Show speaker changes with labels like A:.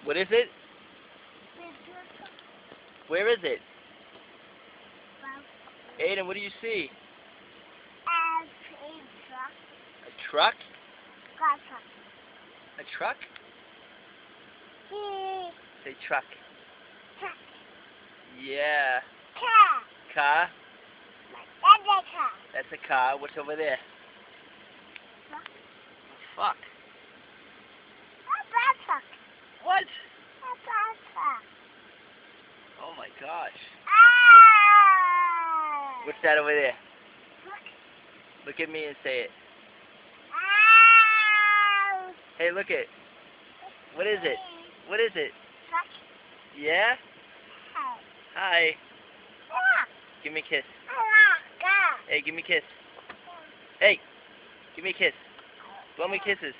A: What is it? Where is it? Aidan, what do you see? A truck? A truck? Say truck. Yeah. Car? That's a car. What's over there? Fuck. What? Oh my gosh. What's that over there? Look at me and say it. Hey, look it. What is it? What is it? Yeah? Hi. Give me a kiss. Hey, give me a kiss. Hey, give me a kiss. Blow me kisses.